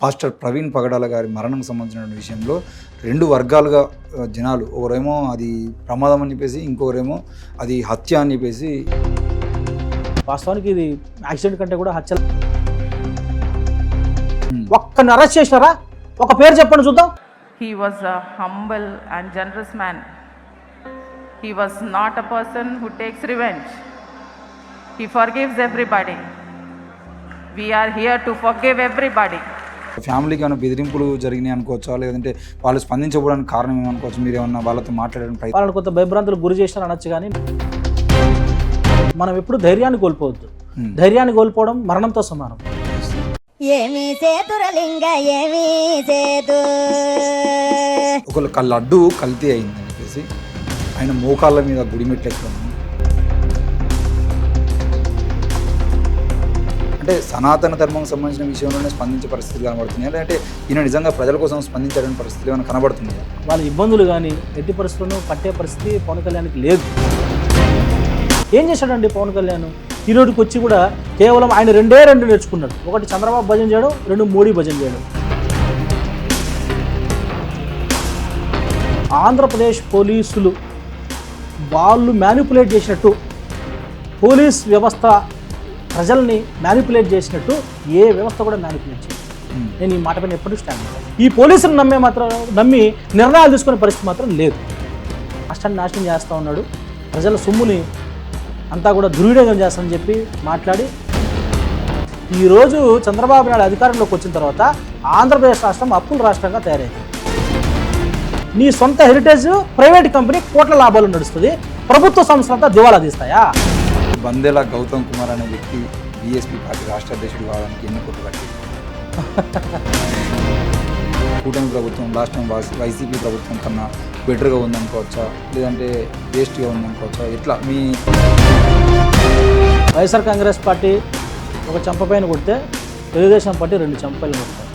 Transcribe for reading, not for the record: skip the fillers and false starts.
Pastor Praveen పగడాల గారి మరణం సంబంధించిన విషయంలో రెండు వర్గాలుగా జనాలు, ఒకరేమో అది ప్రమాదం అని చెప్పేసి, ఇంకొకరేమో అది హత్య అని చెప్పేసి. వాస్తవానికి ఇది యాక్సిడెంట్ కంటే కూడా హత్య. ఒక్కని అరెస్ట్ చేసినారా? ఒక పేరు చెప్పండి చూద్దాం. He was a humble and generous man. He was not a person who takes revenge. He forgives everybody. We are here to forgive everybody. ఫ్యామిలీకి ఏమైనా బెదిరింపులు జరిగినాయి అనుకోవచ్చా, లేదంటే వాళ్ళు స్పందించకపోవడానికి కారణం ఏమనుకోవచ్చు? మీరు ఏమన్నా వాళ్ళతో మాట్లాడడానికి వాళ్ళని కొంత భయభ్రాంతులకు గురి చేసినారు అనొచ్చు, కానీ మనం ఎప్పుడు ధైర్యాన్ని కోల్పోవద్దు. ధైర్యాన్ని కోల్పోవడం మరణంతో సమానం. ఒకళ్ళు లడ్డు కల్తీ అయిందని చెప్పేసి ఆయన మోకాళ్ళ మీద గుడిమెట్లు ఎక్కడం, అంటే సనాతన ధర్మం సంబంధించిన విషయంలోనే స్పందించే పరిస్థితులు కనబడుతున్నాయి, లేదంటే ఈయన నిజంగా ప్రజల కోసం స్పందించడానికి పరిస్థితులు ఏమైనా కనబడుతున్నాయి? వాళ్ళ ఇబ్బందులు కానీ ఎట్టి పరిస్థితులను పట్టే పరిస్థితి పవన్ కళ్యాణ్కి లేదు. ఏం చేశాడండి పవన్ కళ్యాణ్? ఈరోజుకి వచ్చి కూడా కేవలం ఆయన రెండే నేర్చుకున్నాడు. ఒకటి చంద్రబాబు భజన చేయడం, రెండు మోడీ భజన చేయడం. ఆంధ్రప్రదేశ్ పోలీసులు వాళ్ళు మ్యానిపులేట్ చేసినట్టు, పోలీస్ వ్యవస్థ ప్రజల్ని మ్యానిపులేట్ చేసినట్టు ఏ వ్యవస్థ కూడా మ్యానిపులేట్ చేయదు. నేను ఈ మాట పైన ఎప్పుడు స్టాండ్ అయ్యాను. ఈ పోలీసులు నమ్మి నిర్ణయాలు తీసుకునే పరిస్థితి మాత్రం లేదు. రాష్ట్రాన్ని నాశనం చేస్తూ ఉన్నాడు, ప్రజల సొమ్ముని అంతా కూడా దుర్వినియోగం చేస్తామని చెప్పి మాట్లాడి ఈరోజు చంద్రబాబు నాయుడు అధికారంలోకి వచ్చిన తర్వాత ఆంధ్రప్రదేశ్ రాష్ట్రం అప్పుల రాష్ట్రంగా తయారైంది. నీ సొంత హెరిటేజ్ ప్రైవేట్ కంపెనీ కోట్ల లాభాలు నడుస్తుంది, ప్రభుత్వ సంస్థలంతా దివాలా తీస్తాయా? బందెల గౌతమ్ కుమార్ అనే వ్యక్తి బీఎస్పీ పార్టీ రాష్ట్ర అధ్యక్షుడు కావడానికి ఎన్ని కోట్లు కట్టింది? కూటమి ప్రభుత్వం లాస్ట్ టైం వైసీపీ ప్రభుత్వం కన్నా బెటర్గా ఉందనుకోవచ్చా, లేదంటే వేస్ట్గా ఉందనుకోవచ్చా? ఎట్లా మీ వైఎస్ఆర్ కాంగ్రెస్ పార్టీ ఒక చెంప పైన కొడితే తెలుగుదేశం పార్టీ రెండు చెంపలు కొడతారు.